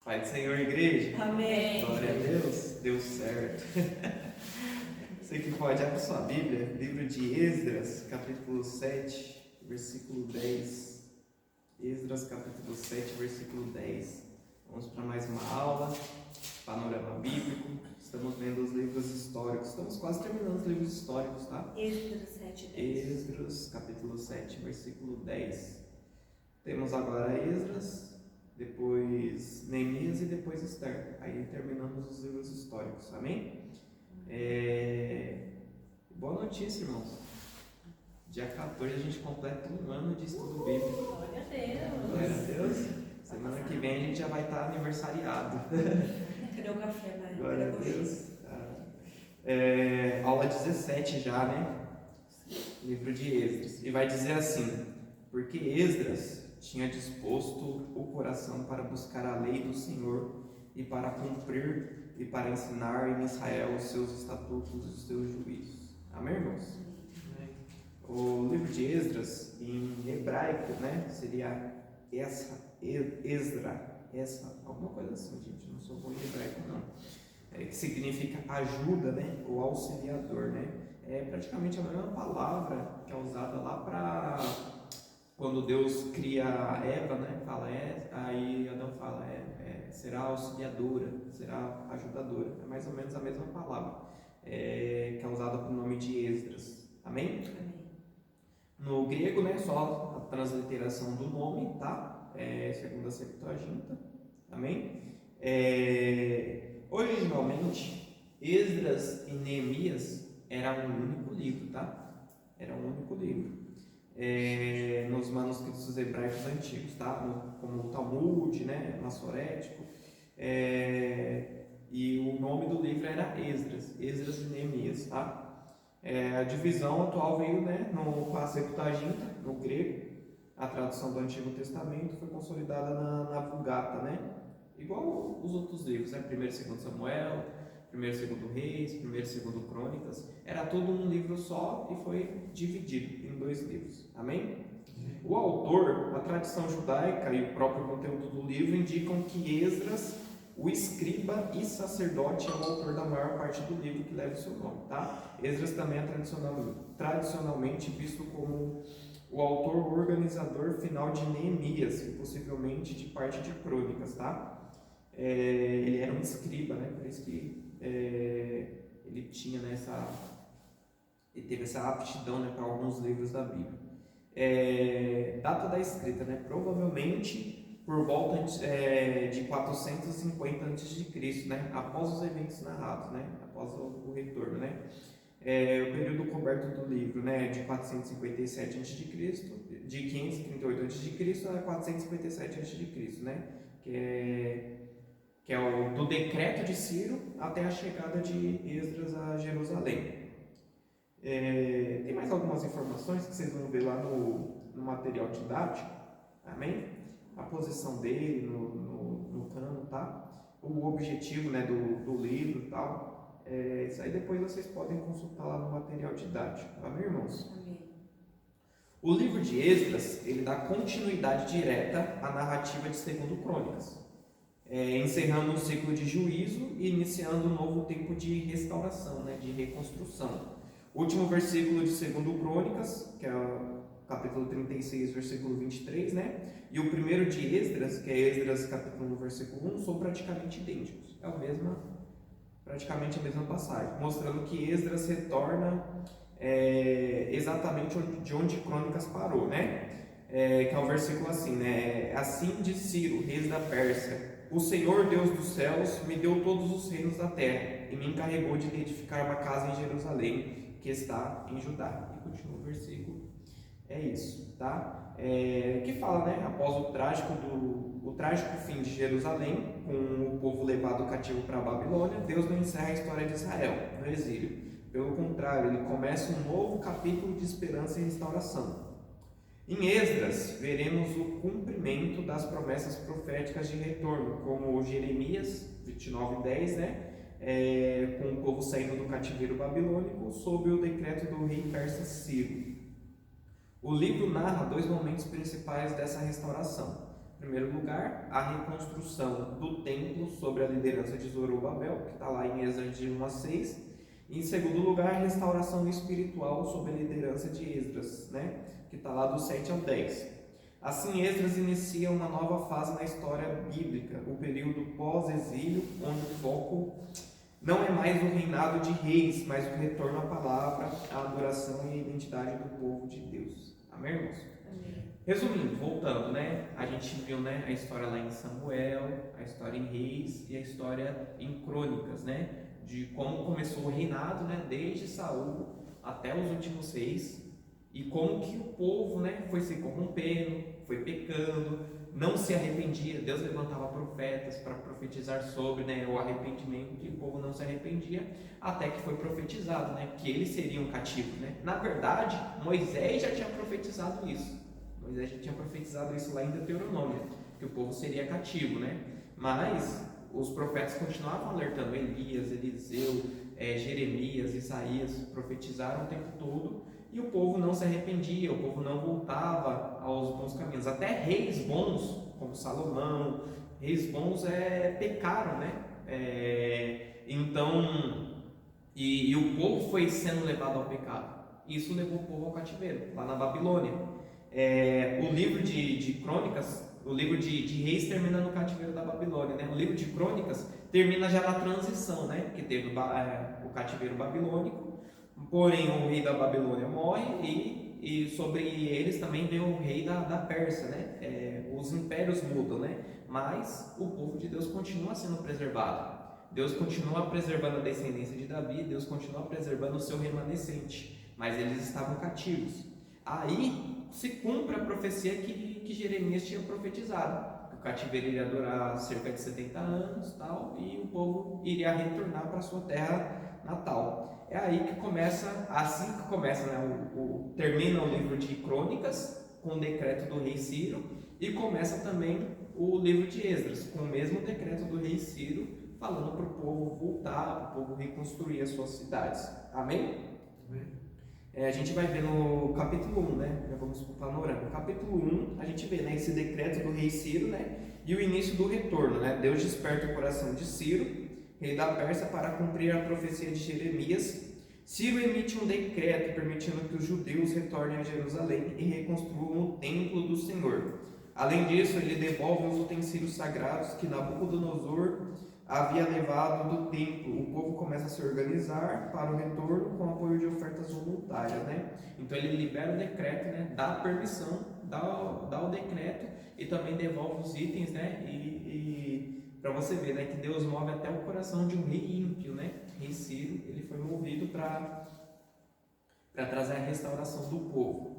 Pai do Senhor, igreja. Amém. Glória a Deus, deu certo. Você que pode, abre sua Bíblia, livro de Esdras, capítulo 7, versículo 10. Esdras, capítulo 7, versículo 10. Vamos para mais uma aula, panorama bíblico. Estamos vendo os livros históricos, estamos quase terminando os livros históricos, tá? Esdras 7, 10. Esdras, capítulo 7, versículo 10. Temos agora Esdras, depois Neemias e depois Esther. Aí terminamos os livros históricos, amém? Boa notícia, irmãos. Dia 14 a gente completa um ano de estudo bíblico. Glória a Deus. Glória a Deus. Semana que vem a gente já vai estar aniversariado. Cadê o café, né? Glória a Deus. Aula 17 já, né? Livro de Esdras. E vai dizer assim: porque Esdras tinha disposto o coração para buscar a lei do Senhor e para cumprir e para ensinar em Israel os seus estatutos e os seus juízos. Amém, irmãos? Amém. O livro de Esdras, em hebraico, né, seria Esra, alguma coisa assim, gente, não sou bom em hebraico não, que significa ajuda, né, ou auxiliador, né, é praticamente a mesma palavra que é usada lá para quando Deus cria Eva, né, fala aí Adão fala será auxiliadora, será ajudadora, é mais ou menos a mesma palavra, que é usada com o nome de Esdras, amém? Amém. No grego, né, só a transliteração do nome, tá? Segundo a Septuaginta, amém? Originalmente, Esdras e Neemias eram um único livro, tá? Era um único livro. Nos manuscritos hebraicos antigos, tá? Como o Talmud, né? Massorético. E o nome do livro era Esdras e Neemias, tá? A divisão atual veio, né, com a Septuaginta, no grego. A tradução do Antigo Testamento foi consolidada na Vulgata, né? Igual os outros livros, né? 1º e 2º Samuel, 1º e 2º Reis, 1º e 2º Crônicas. Era tudo um livro só e foi dividido em 2 livros. Amém? O autor, a tradição judaica e o próprio conteúdo do livro indicam que Esdras, o escriba e sacerdote, é o autor da maior parte do livro que leva o seu nome, tá? Esdras também é tradicionalmente visto como o autor organizador final de Neemias e possivelmente de parte de Crônicas, tá? Ele era um escriba, né? Por isso que ele tinha ele teve essa aptidão, né, para alguns livros da Bíblia. Data da escrita, né? Provavelmente por volta de 450 a.C., né? Após os eventos narrados, né? Após o retorno, né? O período coberto do livro, né? De 457 a.C., de 538 a.C. a 457 a.C., né? Que é o do decreto de Ciro até a chegada de Esdras a Jerusalém. Tem mais algumas informações que vocês vão ver lá no material didático, amém? A posição dele no cano, tá? O objetivo, né, do livro e tal. Isso aí depois vocês podem consultar lá no material didático, amém, irmãos? Amém. O livro de Esdras, ele dá continuidade direta à narrativa de 2º Crônicas, encerrando um ciclo de juízo e iniciando um novo tempo de restauração, né, de reconstrução. O último versículo de 2º Crônicas, que é o capítulo 36, versículo 23, né? E o primeiro de Esdras, que é Esdras capítulo 1, versículo 1, são praticamente idênticos. Praticamente a mesma passagem, mostrando que Esdras retorna exatamente de onde Crônicas parou, né? Que é um versículo assim, né? Assim diz Ciro, reis da Pérsia: o Senhor Deus dos céus me deu todos os reinos da terra e me encarregou de edificar uma casa em Jerusalém, que está em Judá. E continua o versículo. É isso, tá? Que fala, né? Após o trágico fim de Jerusalém, com o povo levado cativo para a Babilônia, Deus não encerra a história de Israel no exílio. Pelo contrário, ele começa um novo capítulo de esperança e restauração. Em Esdras, veremos o cumprimento das promessas proféticas de retorno, como Jeremias 29:10, né? Com o povo saindo do cativeiro babilônico sob o decreto do rei persa Ciro. O livro narra 2 momentos principais dessa restauração: Em primeiro lugar, a reconstrução do templo sob a liderança de Zorobabel, que está lá em Esdras de 1 a 6. E, em segundo lugar, a restauração espiritual sob a liderança de Esdras, né? Que está lá do 7 ao 10. Assim, Esdras inicia uma nova fase na história bíblica, o período pós-exílio, onde o foco não é mais o reinado de reis, mas o retorno à palavra, à adoração e à identidade do povo de Deus. Amém, irmãos? Amém. Resumindo, voltando, né? A gente viu, né, a história lá em Samuel, a história em Reis e a história em Crônicas, né? De como começou o reinado, né? Desde Saul até os últimos reis, e como que o povo, né, foi se corrompendo, foi pecando, não se arrependia. Deus levantava profetas para profetizar sobre, né, o arrependimento, e o povo não se arrependia, até que foi profetizado, né, que eles seriam cativos, né? Na verdade, Moisés já tinha profetizado isso. Moisés já tinha profetizado isso lá em Deuteronômio, que o povo seria cativo, né? Mas os profetas continuavam alertando. Elias, Eliseu, Jeremias, Isaías profetizaram o tempo todo, e o povo não se arrependia, o povo não voltava aos bons caminhos. Até reis bons, como Salomão, reis bons pecaram, né? E o povo foi sendo levado ao pecado. Isso levou o povo ao cativeiro, lá na Babilônia. O livro de Crônicas, o livro de Reis termina no cativeiro da Babilônia, né? O livro de Crônicas termina já na transição, né? Que teve o cativeiro babilônico. Porém, o rei da Babilônia morre, e sobre eles também vem o rei da Pérsia, né? Os impérios mudam, né? Mas o povo de Deus continua sendo preservado. Deus continua preservando a descendência de Davi, Deus continua preservando o seu remanescente, mas eles estavam cativos. Aí se cumpre a profecia que Jeremias tinha profetizado, que o cativeiro iria durar cerca de 70 anos, tal, e o povo iria retornar para a sua terra natal. É aí que começa, assim que começa, né, termina o livro de Crônicas com o decreto do rei Ciro, e começa também o livro de Esdras com o mesmo decreto do rei Ciro, falando para o povo voltar, para o povo reconstruir as suas cidades. Amém? Amém. A gente vai ver no capítulo 1, né? Já vamos para o panorama. No capítulo 1, a gente vê, né, esse decreto do rei Ciro, né? E o início do retorno, né? Deus desperta o coração de Ciro, rei da Pérsia, para cumprir a profecia de Jeremias. Ciro emite um decreto permitindo que os judeus retornem a Jerusalém e reconstruam o templo do Senhor. Além disso, ele devolve os utensílios sagrados que Nabucodonosor havia levado do templo. O povo começa a se organizar para o retorno com apoio de ofertas voluntárias, né? Então ele libera o decreto, né? Dá a permissão, dá o decreto, e também devolve os itens, né? E para você ver, né, que Deus move até o coração de um rei ímpio, né? Rei Ciro, ele foi movido para trazer a restauração do povo.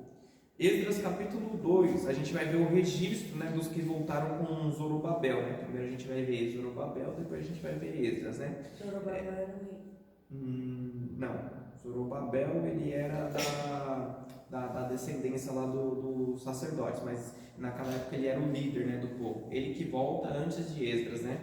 Esdras capítulo 2, a gente vai ver o registro, né, dos que voltaram com Zorobabel, né? Primeiro a gente vai ver Zorobabel, depois a gente vai ver Esdras, né? Zorobabel era o rei. Não, Zorobabel ele era da descendência lá dos sacerdotes, mas naquela época ele era o líder, né, do povo. Ele que volta antes de Esdras, né?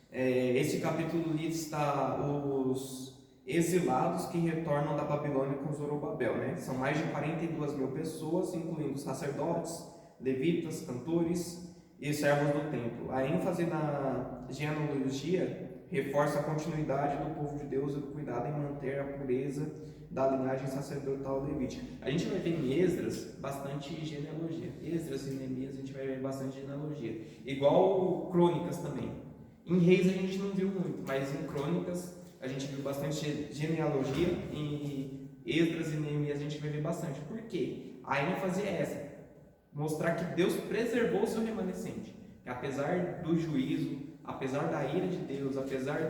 Esse capítulo lista os exilados que retornam da Babilônia com Zorobabel, né? São mais de 42 mil pessoas, incluindo sacerdotes, levitas, cantores e servos do templo. A ênfase na genealogia reforça a continuidade do povo de Deus e o cuidado em manter a pureza da linhagem sacerdotal levítica. A gente vai ver em Esdras bastante genealogia. Esdras e Neemias a gente vai ver bastante genealogia. Igual Crônicas também. Em Reis a gente não viu muito, mas em Crônicas a gente viu bastante genealogia. Em Esdras e Neemias a gente vai ver bastante. Por quê? A ênfase é essa: mostrar que Deus preservou o seu remanescente. Que apesar do juízo, apesar da ira de Deus, apesar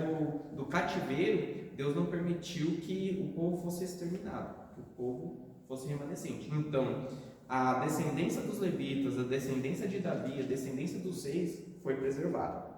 do cativeiro, Deus não permitiu que o povo fosse exterminado, que o povo fosse remanescente. Então, a descendência dos levitas, a descendência de Davi, a descendência dos reis foi preservada.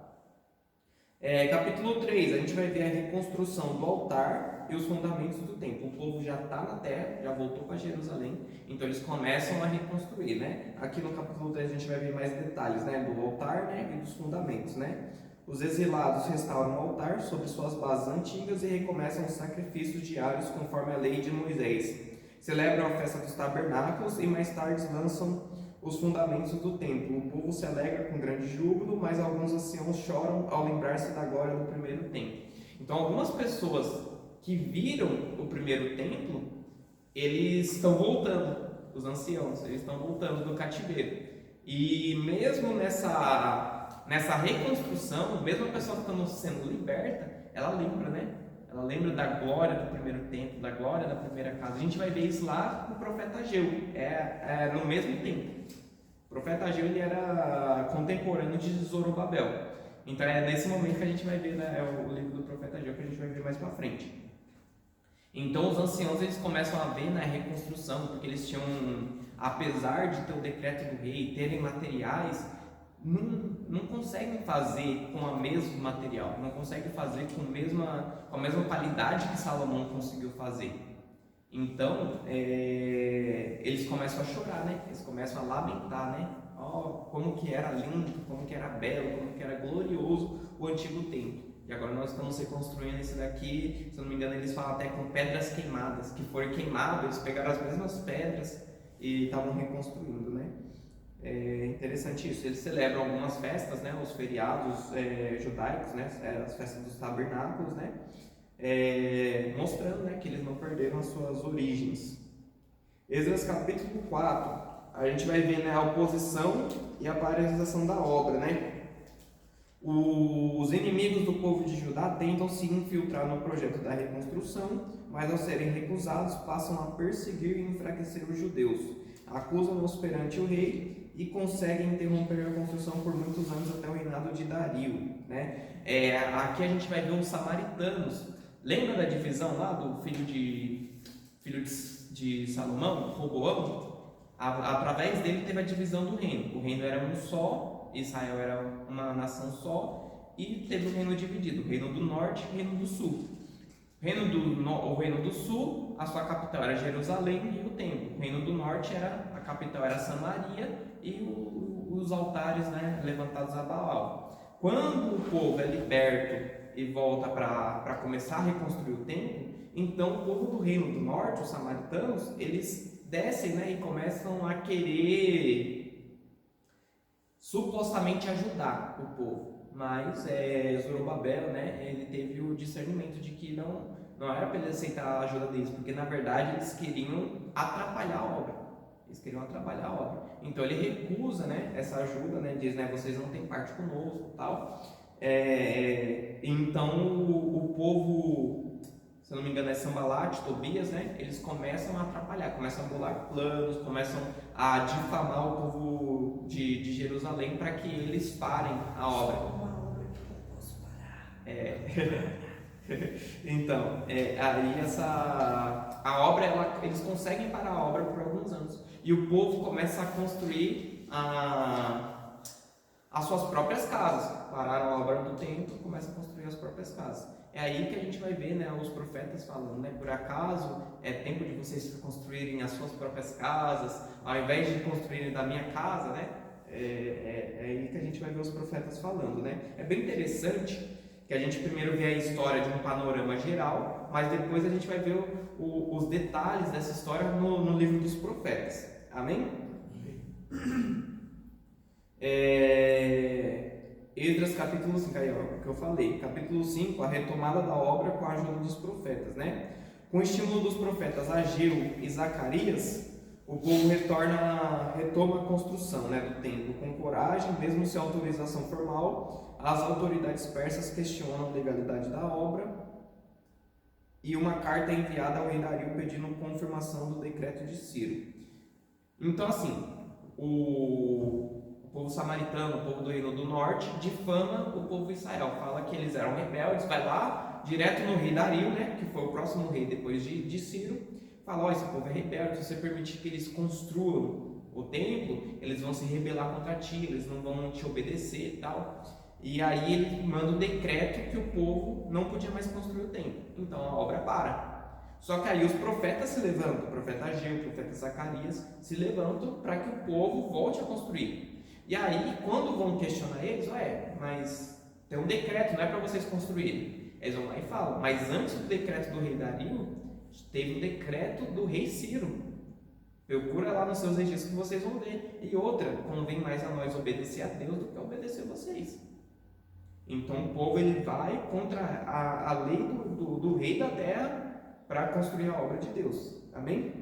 Capítulo 3, a gente vai ver a reconstrução do altar e os fundamentos do templo. O povo já está na terra, já voltou para Jerusalém, então eles começam a reconstruir, né? Aqui no capítulo 3 a gente vai ver mais detalhes, né, do altar, né, e dos fundamentos, né? Os exilados restauram o altar sobre suas bases antigas e recomeçam os sacrifícios diários conforme a lei de Moisés. Celebram a festa dos tabernáculos e mais tarde lançam os fundamentos do templo. O povo se alegra com grande júbilo, mas alguns anciãos choram ao lembrar-se da glória do primeiro templo. Então, algumas pessoas que viram o primeiro templo, eles estão voltando, os anciãos, eles estão voltando do cativeiro. E mesmo nessa reconstrução, mesmo a pessoa estando sendo liberta, ela lembra, né? Ela lembra da glória do primeiro templo, da glória da primeira casa. A gente vai ver isso lá no profeta Ageu, no mesmo tempo. O profeta Ageu, ele era contemporâneo de Zorobabel. Então é nesse momento que a gente vai ver, né, o livro do profeta Ageu, que a gente vai ver mais para frente. Então os anciãos, eles começam a ver na reconstrução, porque eles tinham, apesar de ter o decreto do rei, terem materiais, não conseguem fazer com o mesmo material, não conseguem fazer com a mesma qualidade que Salomão conseguiu fazer. Então, eles começam a chorar, né? Eles começam a lamentar, né? Oh, como que era lindo, como que era belo, como que era glorioso o antigo templo. E agora nós estamos reconstruindo esse daqui, se eu não me engano eles falam até com pedras queimadas, que foram queimadas, eles pegaram as mesmas pedras e estavam reconstruindo, né? É interessante isso. Eles celebram algumas festas, né? Os feriados judaicos, né? As festas dos tabernáculos, né? Mostrando, né, que eles não perderam as suas origens. Esdras capítulo 4, a gente vai ver, né, a oposição e a paralisação da obra, né? Os inimigos do povo de Judá tentam se infiltrar no projeto da reconstrução, mas ao serem recusados passam a perseguir e enfraquecer os judeus. Acusam-nos perante o rei e conseguem interromper a construção por muitos anos até o reinado de Dario, né? Aqui a gente vai ver os samaritanos. Lembra da divisão lá do filho de Salomão, Roboão? Através dele teve a divisão do reino. O reino era um só, Israel era uma nação só, e teve o reino dividido, o reino do norte e o reino do sul. O reino do sul, a sua capital era Jerusalém e o templo. O reino do norte, a capital era Samaria e os altares, né, levantados a Baal. Quando o povo é liberto e volta para começar a reconstruir o templo, então o povo do reino do norte, os samaritanos, eles descem, né, e começam a querer supostamente ajudar o povo, mas Zorobabel, né, ele teve o discernimento de que não era para ele aceitar a ajuda deles, porque na verdade eles queriam atrapalhar a obra. Então ele recusa, né, essa ajuda, né, diz, né, vocês não têm parte conosco, tal. Então o povo, se eu não me engano, Sanbalat, Tobias, né? Eles começam a atrapalhar, começam a bolar planos, começam a difamar o povo de Jerusalém para que eles parem a obra. Uma obra que eu posso parar. Então, aí a obra, eles conseguem parar a obra por alguns anos e o povo começa a construir as suas próprias casas. Pararam a obra do templo, começam a construir as próprias casas. É aí que a gente vai ver, né, os profetas falando, né, por acaso é tempo de vocês construírem as suas próprias casas, ao invés de construírem da minha casa, né? É aí que a gente vai ver os profetas falando, né? É bem interessante que a gente primeiro vê a história de um panorama geral, mas depois a gente vai ver os detalhes dessa história no livro dos profetas. Amém? Esdras capítulo 5, aí ó, o que eu falei, capítulo 5, a retomada da obra com a ajuda dos profetas, né? Com o estímulo dos profetas Ageu e Zacarias, o povo retoma a construção, né, do templo com coragem, mesmo sem autorização formal. As autoridades persas questionam a legalidade da obra e uma carta é enviada ao rei Dario pedindo confirmação do decreto de Ciro. Então assim, o povo samaritano, o povo do reino do norte, difama o povo de Israel, fala que eles eram rebeldes, vai lá, direto no rei Dario, né, que foi o próximo rei depois de Ciro, fala, esse povo é rebelde, se você permitir que eles construam o templo, eles vão se rebelar contra ti, eles não vão te obedecer e tal. E aí ele manda um decreto que o povo não podia mais construir o templo, então a obra para. Só que aí os profetas se levantam, o profeta Ageu, o profeta Zacarias, se levantam para que o povo volte a construir. E aí, quando vão questionar eles, mas tem um decreto, não é para vocês construírem. Eles vão lá e falam, mas antes do decreto do rei Dario, teve o decreto do rei Ciro. Procura lá nos seus registros que vocês vão ver. E outra, convém mais a nós obedecer a Deus do que obedecer a vocês. Então o povo ele vai contra a lei do rei da terra para construir a obra de Deus. Amém?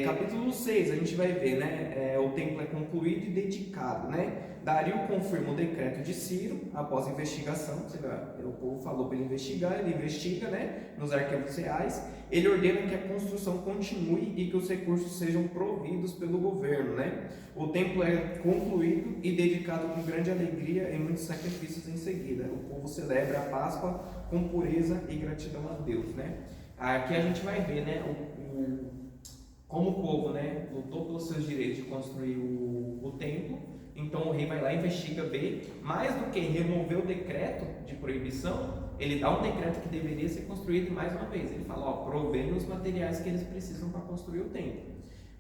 Capítulo 6, a gente vai ver, né? O templo é concluído e dedicado, né? Dario confirma o decreto de Ciro após a investigação. O povo falou para ele investigar, ele investiga, né? Nos arquivos reais. Ele ordena que a construção continue e que os recursos sejam providos pelo governo, né? O templo é concluído e dedicado com grande alegria e muitos sacrifícios em seguida. O povo celebra a Páscoa com pureza e gratidão a Deus, né? Aqui a gente vai ver, né? Como o povo, né, lutou pelos seus direitos de construir o templo. Então o rei vai lá e investiga, vê, mais do que remover o decreto de proibição, ele dá um decreto que deveria ser construído mais uma vez. Ele fala, provenham os materiais que eles precisam para construir o templo.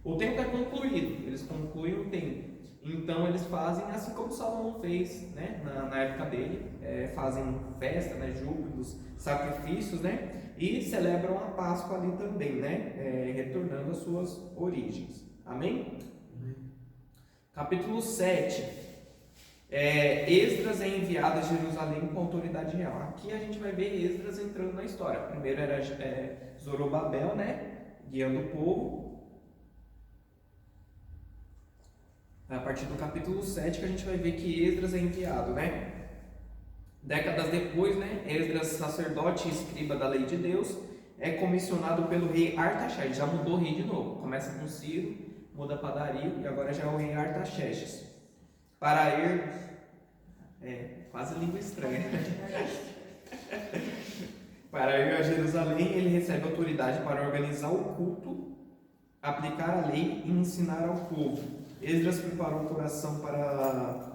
O templo é concluído, eles concluem o templo. Então eles fazem assim como Salomão fez, né, na época dele, fazem festa, né, júbilos, sacrifícios, né, e celebram a Páscoa ali também, né, retornando às suas origens. Amém? Capítulo 7. Esdras é enviado a Jerusalém com autoridade real. Aqui a gente vai ver Esdras entrando na história. Primeiro era Zorobabel, né, guiando o povo. A partir do capítulo 7 que a gente vai ver que Esdras é enviado, né? Décadas depois, né, Esdras, sacerdote e escriba da lei de Deus, é comissionado pelo rei Artaxerxes. Já mudou o rei de novo. Começa com Ciro, muda para Dario e agora já é o rei Artaxerxes. Para ir... quase língua estranha. Para ir a Jerusalém, ele recebe autoridade para organizar o culto, aplicar a lei e ensinar ao povo. Esdras preparou o coração para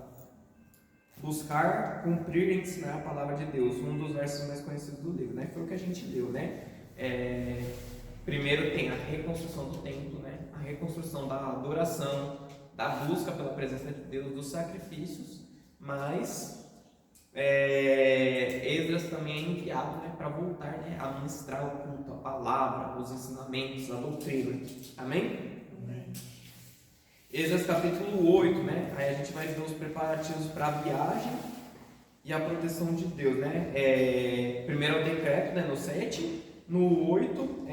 buscar, cumprir e ensinar a palavra de Deus. Um dos versos mais conhecidos do livro, né? Foi o que a gente leu, né? Primeiro tem a reconstrução do templo, né? A reconstrução da adoração, da busca pela presença de Deus, dos sacrifícios, mas Esdras também é enviado, né, para voltar, né, a ministrar o culto, a palavra, os ensinamentos, a doutrina. Amém? Esdras capítulo 8, né? Aí a gente vai ver os preparativos para a viagem e a proteção de Deus, né? Primeiro é o decreto, né, no 7. No 8,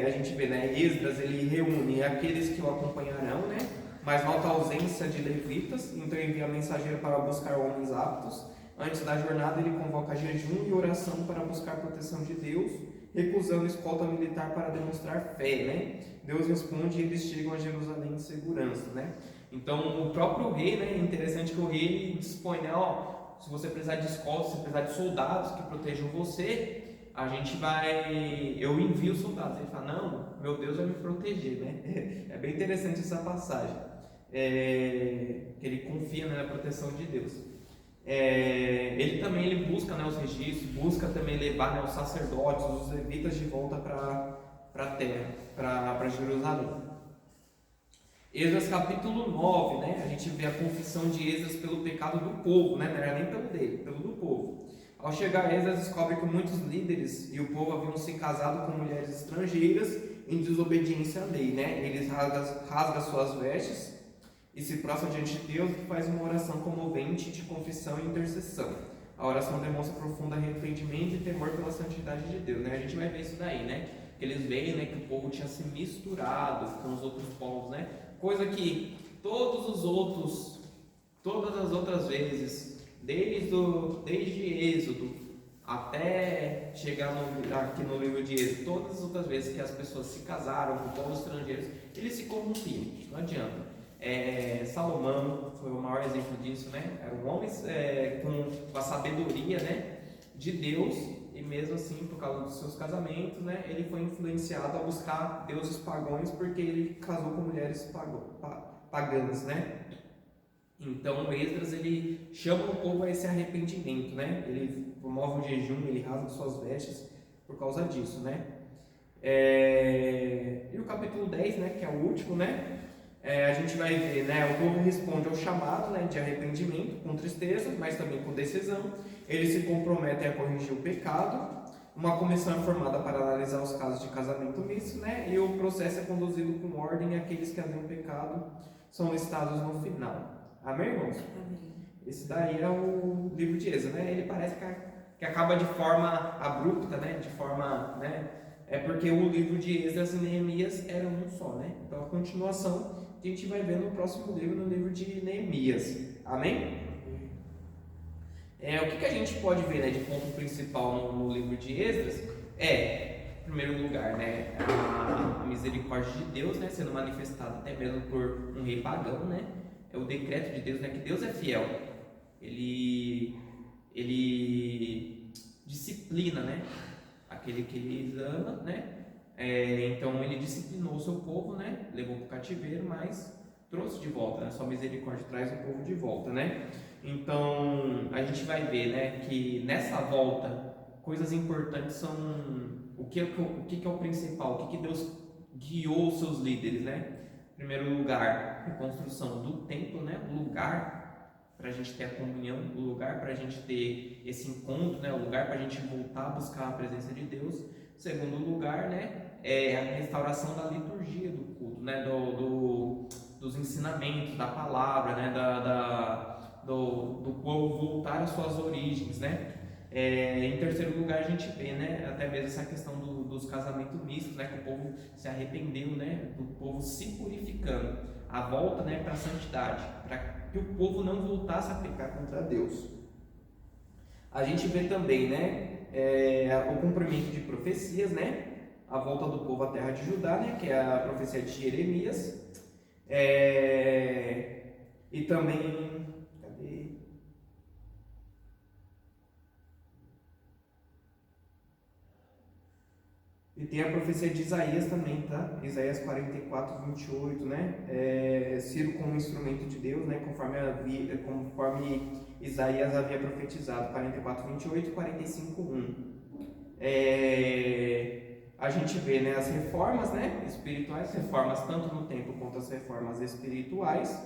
a gente vê, né, Esdras ele reúne aqueles que o acompanharão, né? Mas nota a ausência de levitas, então envia mensageiro para buscar homens aptos. Antes da jornada ele convoca jejum e oração para buscar a proteção de Deus, recusando escolta militar para demonstrar fé, né? Deus responde e eles chegam a Jerusalém em segurança, né? Então o próprio rei, né? É interessante que o rei ele dispõe, né? Se você precisar de escolta, se você precisar de soldados que protejam você, eu envio soldados. Ele fala, não, meu Deus vai me proteger, né? É bem interessante essa passagem, que ele confia, né, na proteção de Deus. Ele também busca, né, os registros, busca também levar, né, os sacerdotes, os levitas de volta para a terra, para Jerusalém. Esdras capítulo 9, né, a gente vê a confissão de Esdras pelo pecado do povo, né, não era nem pelo dele, pelo do povo. Ao chegar Esdras descobre que muitos líderes e o povo haviam se casado com mulheres estrangeiras em desobediência à lei, né? Eles rasgam suas vestes e se prostra diante de Deus e faz uma oração comovente de confissão e intercessão. A oração demonstra profundo arrependimento e temor pela santidade de Deus, né? A gente vai ver isso daí, né? Eles veem, né, que o povo tinha se misturado com os outros povos, né? Coisa que todas as outras vezes, desde Êxodo até chegar aqui no livro de Êxodo, todas as outras vezes que as pessoas se casaram com povos estrangeiros, eles se corrompiam, não adianta. Salomão foi o maior exemplo disso, né? Era um homem com a sabedoria, né, de Deus, e mesmo assim, por causa dos seus casamentos, né, ele foi influenciado a buscar deuses pagãos porque ele casou com mulheres pagãs, né? Então Esdras ele chama o povo a esse arrependimento, né? Ele promove um jejum, ele rasga suas vestes por causa disso, né? E o capítulo 10, né, que é o último, né? A gente vai ver, né? O povo responde ao chamado, né, de arrependimento com tristeza, mas também com decisão. Eles se comprometem a corrigir o pecado. Uma comissão é formada para analisar os casos de casamento misto, né? E o processo é conduzido com ordem e aqueles que haviam pecado são listados no final. Amém, irmãos? Amém. Esse daí é o livro de Êxodo, né? Ele parece que acaba de forma abrupta, né? De forma, né? É porque o livro de Esdras e Neemias eram um só, né? Então a continuação a gente vai ver no próximo livro, no livro de Neemias. Amém? O que a gente pode ver, né, de ponto principal no livro de Esdras em primeiro lugar, né, a misericórdia de Deus, né, sendo manifestada até mesmo por um rei pagão, né? É o decreto de Deus, né, que Deus é fiel. Ele disciplina, né, aquele que ele ama, né? Então ele disciplinou o seu povo, né? Levou para o cativeiro, mas trouxe de volta, né? Sua misericórdia traz o povo de volta, né? Então a gente vai ver, né, que nessa volta coisas importantes são o que é o principal, o que Deus guiou os seus líderes, né? Em primeiro lugar, reconstrução do templo, né? O lugar para a gente ter a comunhão, o lugar para a gente ter esse encontro, né? O lugar para a gente voltar a buscar a presença de Deus. Segundo lugar, né? É a restauração da liturgia do culto, né? Dos ensinamentos, da palavra, né? Do povo voltar às suas origens, né? Em terceiro lugar, a gente vê, né? Até mesmo essa questão dos casamentos mistos, né? Que o povo se arrependeu, né? Do povo se purificando, a volta, né? Para a santidade, para que o povo não voltasse a pecar contra Deus. A gente vê também, né? O cumprimento de profecias, né? A volta do povo à terra de Judá, né? Que é a profecia de Jeremias. E também, cadê? E tem a profecia de Isaías também, tá? Isaías 44, 28, né? Ciro como instrumento de Deus, né? Conforme Isaías havia profetizado, 44, 28 e 45, 1. A gente vê, né, as reformas, né, espirituais, reformas tanto no templo quanto as reformas espirituais,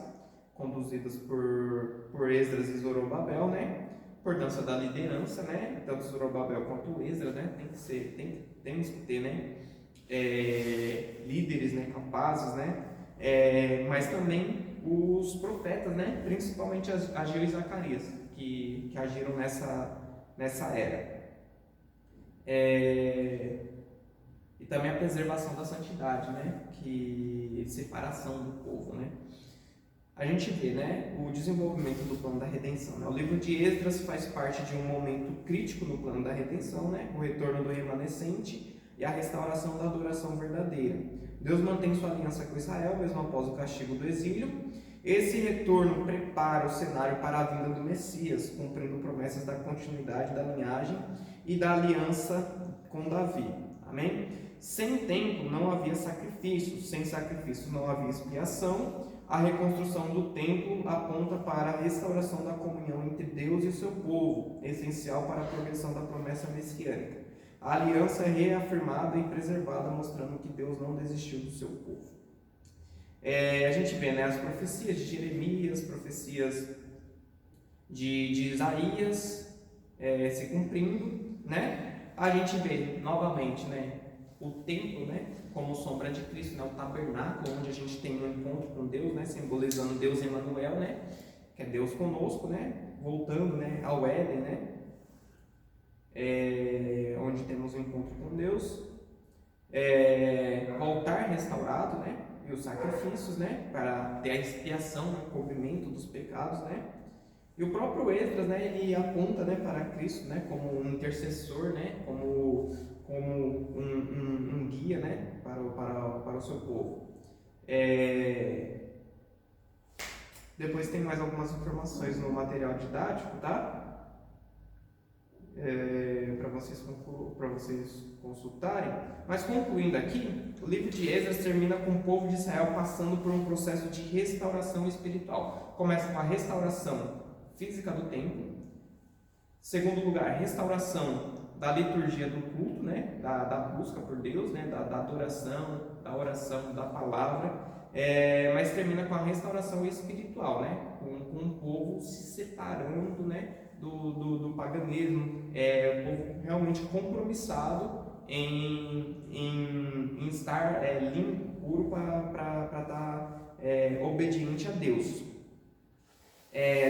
conduzidas por Esdras e Zorobabel, né? Importância da liderança, né? Tanto Zorobabel quanto Esdras, né? Temos que ter, né? Líderes, né? Capazes, né? Mas também os profetas, né? Principalmente Ageu e Zacarias, que agiram nessa era. E também a preservação da santidade, né? Separação do povo, né? A gente vê, né, o desenvolvimento do plano da redenção, né? O livro de Esdras faz parte de um momento crítico no plano da redenção, né? O retorno do remanescente e a restauração da adoração verdadeira. Deus mantém sua aliança com Israel, mesmo após o castigo do exílio. Esse retorno prepara o cenário para a vinda do Messias, cumprindo promessas da continuidade da linhagem e da aliança com Davi. Amém? Sem templo não havia sacrifícios, sem sacrifícios não havia expiação. A reconstrução do templo aponta para a restauração da comunhão entre Deus e seu povo, essencial para a progressão da promessa messiânica. A aliança é reafirmada e preservada, mostrando que Deus não desistiu do seu povo. A gente vê, né, as profecias de Jeremias, profecias de Isaías se cumprindo, né? A gente vê novamente, né, o templo, né, como sombra de Cristo, né, o tabernáculo onde a gente tem um encontro com Deus, né, simbolizando Deus Emmanuel, né, que é Deus conosco, né, voltando, né, ao Éden, né, onde temos um encontro com Deus, o altar restaurado, né, e os sacrifícios, né, para ter a expiação, o cobrimento dos pecados, né. E o próprio Esdras, né, ele aponta, né, para Cristo, né, como um intercessor, né, como um guia, né, para o seu povo. Depois tem mais algumas informações no material didático, tá? Para vocês consultarem. Mas concluindo aqui, o livro de Esdras termina com o povo de Israel passando por um processo de restauração espiritual. Começa com a restauração física do templo. Segundo lugar, restauração da liturgia do culto, né? da busca por Deus, né? da adoração, da oração, da palavra, mas termina com a restauração espiritual, né? com o povo se separando, né? do do paganismo, o povo realmente compromissado em estar limpo, puro para estar obediente a Deus.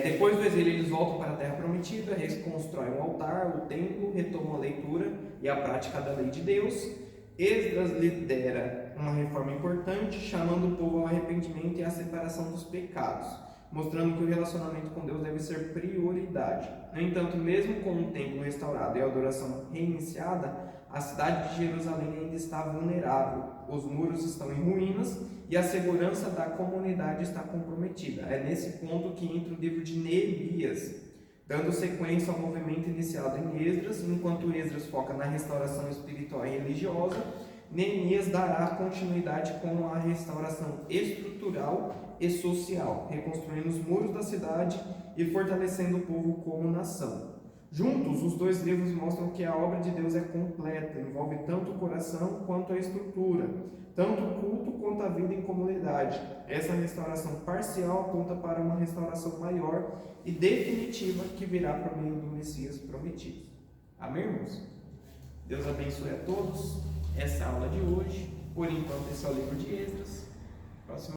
Depois do exílio eles voltam para a terra prometida, reconstroem o altar, o templo, retomam a leitura e a prática da lei de Deus. Esdras lidera uma reforma importante, chamando o povo ao arrependimento e à separação dos pecados, mostrando que o relacionamento com Deus deve ser prioridade. No entanto, mesmo com o templo restaurado e a adoração reiniciada, a cidade de Jerusalém ainda está vulnerável, os muros estão em ruínas e a segurança da comunidade está comprometida. É nesse ponto que entra o livro de Neemias, dando sequência ao movimento iniciado em Esdras. Enquanto Esdras foca na restauração espiritual e religiosa, Neemias dará continuidade com a restauração estrutural e social, reconstruindo os muros da cidade e fortalecendo o povo como nação. Juntos, os dois livros mostram que a obra de Deus é completa, envolve tanto o coração quanto a estrutura, tanto o culto quanto a vida em comunidade. Essa restauração parcial aponta para uma restauração maior e definitiva que virá por meio do Messias prometido. Amém, irmãos? Deus abençoe a todos. Essa é a aula de hoje. Por enquanto, esse é o livro de Esdras. Próximo